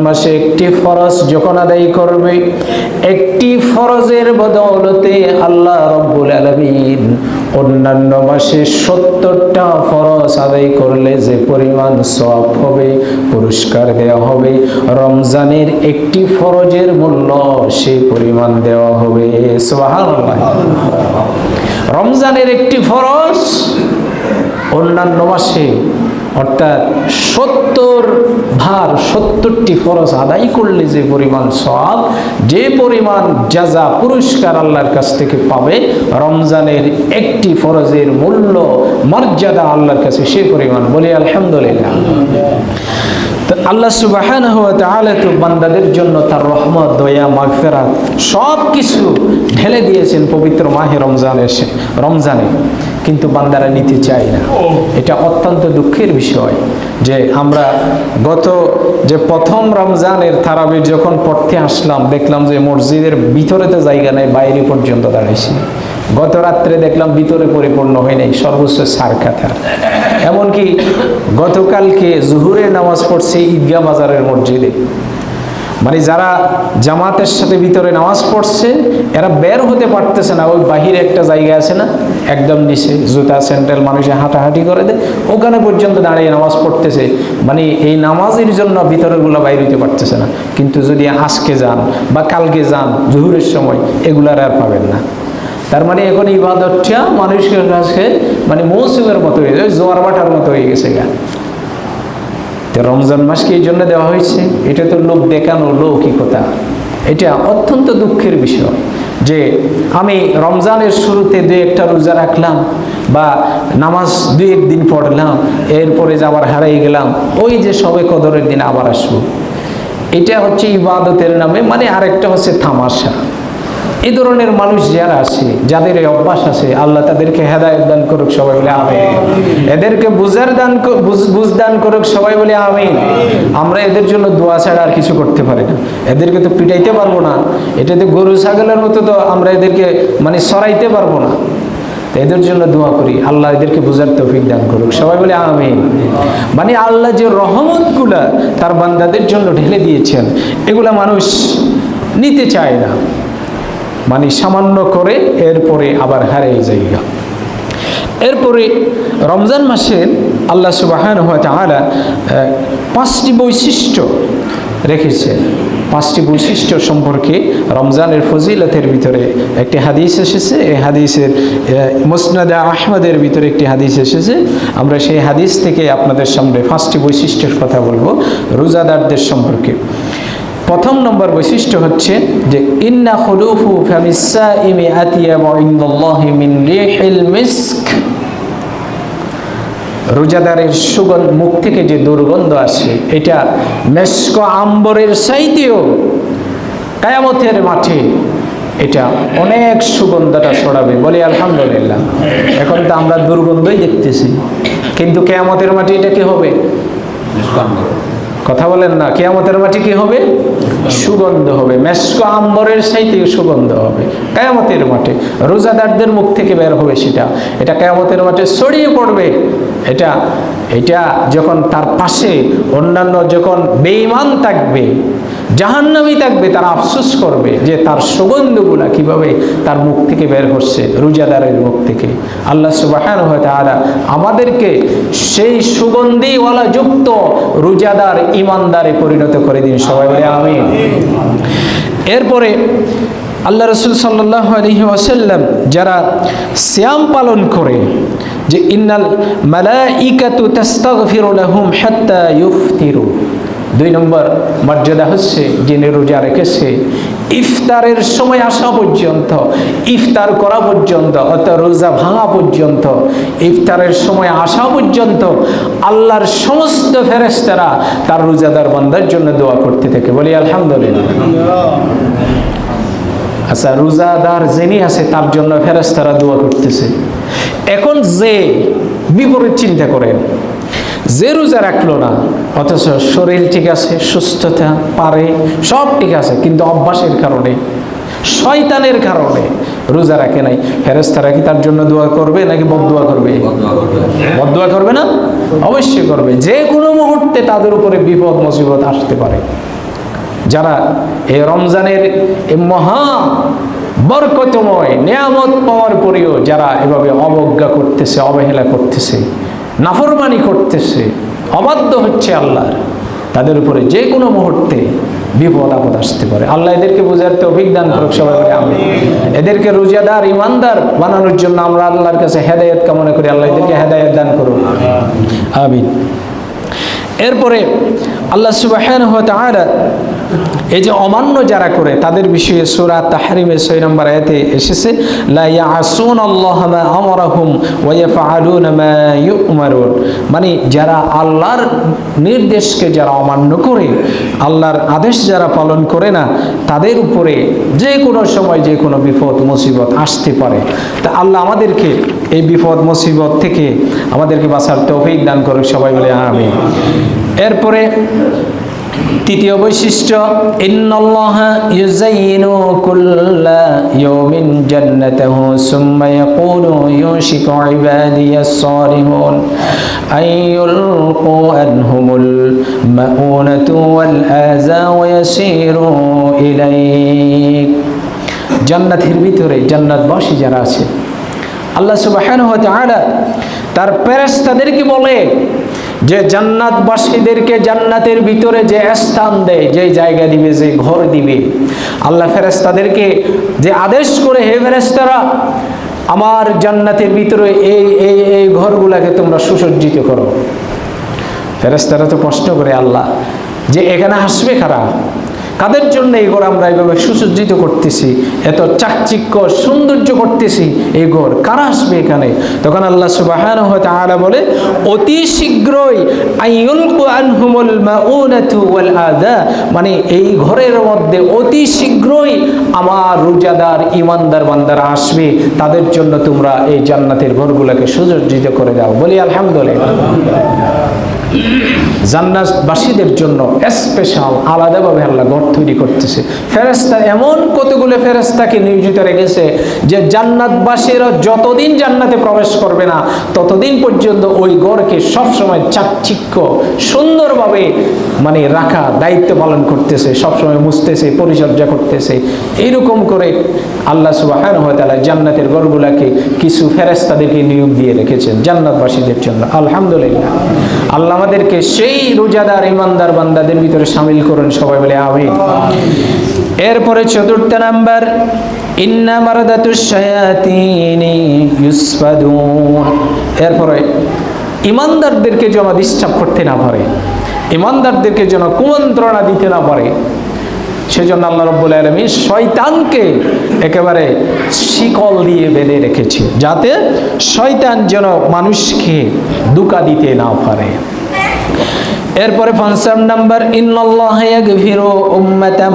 মাসে একটি ফরজ যখন আদায় করবে, একটি ফরজের বদৌলতে আল্লাহ রাব্বুল আলামিন অন্যান্য মাসে 70টা ফরজ আদায় করলে যে পরিমাণ সওয়াব হবে, পুরস্কার দেওয়া হবে, রমজানের একটি ফরজের মূল্য সেই পরিমাণ দেওয়া হবে। সুবহানাল্লাহ। রমজানের একটি ফরজ অন্যান্য মাসে অর্থাৎ 70টি ফরজ আদায় করলে যে পরিমাণ সওয়াব, যে পরিমাণ জাযা পুরস্কার আল্লাহর কাছ থেকে পাবে, রমজানের একটি ফরজের মূল্য মর্যাদা আল্লাহর কাছে সেই পরিমাণ। বলি আলহামদুলিল্লাহ। তো আল্লাহ সুবহানাহু ওয়া তাআলা তো বান্দাদের জন্য তার রহমত, দয়া, মাগফিরাত সব কিছু ঢেলে দিয়েছেন পবিত্র মাহে রমজানে, কিন্তু বান্দারা নিতে চায় না। এটা অত্যন্ত দুঃখের বিষয় যে আমরা গত যে প্রথম রমজানের তারাবি যখন পড়তে আসলাম, দেখলাম যে মসজিদের ভিতরে তো জায়গা নেই, বাইরে পর্যন্ত দাঁড়াইছি। গত রাত্রে দেখলাম ভিতরে পরিপূর্ণ হয় নাই, সর্বোচ্চ সারকাতার। এমনকি গতকালকে জুহুরের নামাজ পড়ছে ঈদগাহ বাজারের মসজিদে, মানে যারা জামাতের সাথে ভিতরে নামাজ পড়ছে এরা বের হতে পারতেছে না। ওই বাহিরে একটা জায়গা আছে না, একদম নিচে জুতা স্যান্ডেল মানুষে হাঁটাহাঁটি করে দেয়, ওখানে পর্যন্ত দাঁড়িয়ে নামাজ পড়তেছে। মানে এই নামাজের জন্য ভিতরেরগুলো বাইরে হতে পারতেছে না। কিন্তু যদি আজকে যান বা কালকে যান জুহুরের সময়, এগুলার আর পাবেন না। তার মানে এখন ইবাদতটা মানুষের কাছে মানে মৌসুমের মতো হয়ে যায়, জোয়ার বাটার মতো হয়ে গেছে গা। রমজান মাসকে এই জন্য দেওয়া হয়েছে, এটা তো লোক দেখানো, লৌকিকতা। এটা অত্যন্ত দুঃখের বিষয় যে আমি রমজানের শুরুতে 2-1টা রোজা রাখলাম বা নামাজ 2-1 দিন পড়লাম, এরপরে যে আবার হারিয়ে গেলাম, ওই যে সবে কদরের দিন আবার আসবো। এটা হচ্ছে ইবাদতের নামে, মানে আরেকটা হচ্ছে তামাশা। এই ধরনের মানুষ যারা আছে, যাদের এই অভ্যাস আছে, আল্লাহ তাদেরকে হেদায়েত দান করুক, সবাই বলে আমিন। এদেরকে বুঝ দান করুক, সবাই বলে আমিন। আমরা এদের জন্য দোয়া ছাড়া আর কিছু করতে পারি না। এদেরকে তো পিটাইতে পারবো না, এটাতে গরু ছাগলের মতো তো আমরা এদেরকে মানে সরাইতে পারবো না। এদের জন্য দোয়া করি, আল্লাহ এদেরকে বুঝার তৌফিক দান করুক, সবাই বলে আমিন। মানে আল্লাহ যে রহমতগুলা তার বান্দাদের জন্য ঢেলে দিয়েছেন, এগুলা মানুষ নিতে চায় না, মানে সামান্য করে এরপরে আবার হারিয়ে যায়। এরপরে রমজান মাসে আল্লাহ সুবহানাহু ওয়া তাআলা 5টি বৈশিষ্ট্য রেখেছেন। 5টি বৈশিষ্ট্য সম্পর্কে রমজানের ফজিলতের ভিতরে একটি হাদিস এসেছে। এই হাদিসের মুসনাদে আহমদের ভিতরে একটি হাদিস এসেছে। আমরা সেই হাদিস থেকে আপনাদের সামনে 5টি বৈশিষ্ট্যের কথা বলবো রোজাদারদের সম্পর্কে। প্রথম নম্বর বৈশিষ্ট্য হচ্ছে যে ইন্না খুলুফু ফামিস-সাইমি আতিয়াবু ইনদাল্লাহি মিন রিহিল মিস্ক। রোজাদারের সুগন্ধ, মুখ থেকে যে দুর্গন্ধ আসে, এটা মেস্ক আম্বরের চাইতেও কিয়ামতের মাঠে এটা অনেক সুগন্ধটা ছড়াবে। বলি আলহামদুলিল্লাহ। এখন তো আমরা দুর্গন্ধই দেখতেছি, কিন্তু কিয়ামতের মাঠে এটা কি হবে? কথা বলেন না, কিয়ামতের মাঠে কি হবে? সুগন্ধ হবে, মেস্ক আম্বরের চাইতে সুগন্ধ হবে কিয়ামতের মাঠে। রোজাদারদের মুখ থেকে বের হবে সেটা, এটা কিয়ামতের মাঠে ছড়িয়ে পড়বে। এটা যখন তার পাশে অন্যান্য যখন বেঈমান থাকবে, জাহান্নামী থাকবে, তারা আফসোস করবে যে তার সুগন্ধগুলা কিভাবে তার মুখ থেকে বের হচ্ছে, রোজাদারের মুখ থেকে। আল্লাহ সুবহানাহু ওয়া তাআলা আমাদেরকে সেই সুগন্ধিওয়ালা যুক্ত রোজাদার ঈমানদারে পরিণত করে দিন, সবাই বলে আমিন। এরপরে আল্লাহ রাসূল সাল্লাল্লাহু আলাইহি ওয়াসাল্লাম যারা সিয়াম পালন করে, যে ইন্নাল মালাইকাতু তাস্তাগফিরু লাহুম হাত্তা ইফতিরু। 2 নম্বর মর্যাদা হচ্ছে যিনি রোজা রেখেছে ইফতারের সময় আসা পর্যন্ত, ইফতার করা পর্যন্ত, অর্থাৎ রোজা ভাঙা পর্যন্ত, ইফতারের সময় আসা পর্যন্ত আল্লাহর সমস্ত ফেরেশতারা তার রোজাদার বান্দার জন্য দোয়া করতে থাকে। বলি আলহামদুলিল্লাহ। আচ্ছা, রোজাদার যিনি আছে তার জন্য ফেরেশতারা দোয়া করতেছে। এখন যে বিপরীত চিন্তা করেন, যে রোজা রাখলো না অথচ শরীর ঠিক আছে, সুস্থতা পারে, সব ঠিক আছে, কিন্তু অভ্যাসের কারণে, শয়তানের কারণে রোজা রাখে নাই, ফেরেশতারা কি তার জন্য দোয়া করবে নাকি বদদোয়া করবে? বদদোয়া করবে না? অবশ্যই করবে। যে কোনো মুহূর্তে তাদের উপরে বিপদ মুসিবত আসতে পারে। যারা এই রমজানের এই মহা বরকতময় নিয়ামত পাওয়ার পরেও যারা এভাবে অবজ্ঞা করতেছে, অবহেলা করতেছে, নাফরমানি করতেছে, অবাধ্য হচ্ছে আল্লাহর, তাদের উপরে যে কোনো মুহূর্তে বিপদ আপদ আসতে পারে। আল্লাহ এদেরকে বোঝার তৌফিক দান করুক, সবাই বলে আমিন। এদেরকে রোজাদার ইমানদার বানানোর জন্য আমরা আল্লাহর কাছে হেদায়েত কামনা করি। আল্লাহ এদেরকে হেদায়েত দান করুন, আমিন। এরপরে আল্লাহ সুবহানাহু ওয়া তাআলা এই যে অমান্য যারা করে তাদের বিষয়ে সূরা তাহরিমের 6 নম্বর আয়াতে এসেছে, লা ইয়াসুনাল্লাহ মা আমারাহুম ওয়া ইয়াফআলুনা মা ইউমারুন, মানে যারা আল্লাহর নির্দেশকে যারা অমান্য করে, আল্লাহর আদেশ যারা পালন করে না, তাদের উপরে যে কোনো সময় যে কোনো বিপদ মুসিবত আসতে পারে। তা আল্লাহ আমাদেরকে এই বিপদ মুসিবত থেকে আমাদেরকে বাঁচার তৌফিক দান করুক, সবাই বলে আমিন। এরপরে তৃতীয় বৈশিষ্ট্য, ইন্নাল্লাহা ইউযায়্যিনু কুল্লা ইয়াউমিন জান্নাতাহু সুম্মা ইয়াকুলু ইউশিকু ইবাদিয়াস সালিহুন আইয়ুলকু আনহুমুল মাউনাতু ওয়াল আযা ওয়া ইয়াসিরু ইলাইক। জান্নাতের ভিতরে জান্নাতবাসী যারা আছে, আল্লাহ সুবহানাহু ওয়া তাআলা তার ফেরেশতাদেরকে বলে যে জান্নাতবাসীদেরকে জান্নাতের ভিতরে যে স্থান দেয়, যে জায়গা দিবে, যে ঘর দিবে, আল্লাহ ফেরেশতাদেরকে যে আদেশ করে, হে ফেরেশতারা আমার জান্নাতের ভিতরে এই এই এই ঘরগুলাকে তোমরা সুসজ্জিত করো। ফেরেশতারা তো প্রশ্ন করে আল্লাহ যে এখানে আসবে কারা, কাদের জন্য এই ঘর আমরা এইভাবে সুসজ্জিত করতেছি, এত চাকচিক্য সৌন্দর্য করতেছি, এই ঘর কারা আসবে এখানে? তখন আল্লাহ সুবহানাহু ওয়া তাআলা বলে, অতি শীঘ্রই আইয়ুলকু আনহুমুল মাউনাতু ওয়াল আযা, মানে এই ঘরের মধ্যে অতি শীঘ্রই আমার রোজাদার ইমানদার বান্দারা আসবে, তাদের জন্য তোমরা এই জান্নাতের ঘরগুলোকে সুসজ্জিত করে দাও। বলি আলহামদুলিল্লাহ। জান্নাতবাসীদের জন্য স্পেশাল আলাদাভাবে আল্লাহ ঘর তৈরি করতেছে। ফেরেশতা এমন কতগুলো ফেরেশতাকে নিয়োজিত রেখেছে যে জান্নাতবাসীরা যতদিন জান্নাতে প্রবেশ করবে না ততদিন পর্যন্ত ওই ঘরকে সবসময় চাকচিক্য সুন্দরভাবে মানে রাখা দায়িত্ব পালন করতেছে, সবসময় মুছতেছে, পরিচর্যা করতেছে। এইরকম করে আল্লাহ সুবহানাহু ওয়া তাআলা জান্নাতের ঘরগুলাকে কিছু ফেরেশতাদেরকে নিয়োগ দিয়ে রেখেছেন জান্নাতবাসীদের জন্য। আলহামদুলিল্লাহ। আল্লাহ আমাদেরকে সেই রোজাদার ইমানদার বান্দাদের ভিতরে শামিল করুন, সবাই বলে আমিন। এরপরে চতুর্থ নাম্বার, ইন্না মারাদাতুশ শায়াতিনি ইউসফাদুন। এরপরে ইমানদারদেরকে যেন ডিস্টার্ব করতে না পারে, ইমানদারদেরকে যেন কুমন্ত্রণা দিতে না পারে, সেজন্য আল্লাহ রাব্বুল আলামিন শয়তানকে একেবারে শিকল দিয়ে বেঁধে রেখেছে, যাতে শয়তান যেন মানুষকে ধোঁকা দিতে না পারে। এরপরে ৫ নাম্বার, ইন্নাল্লাহা ইয়াগফিরু উম্মাতা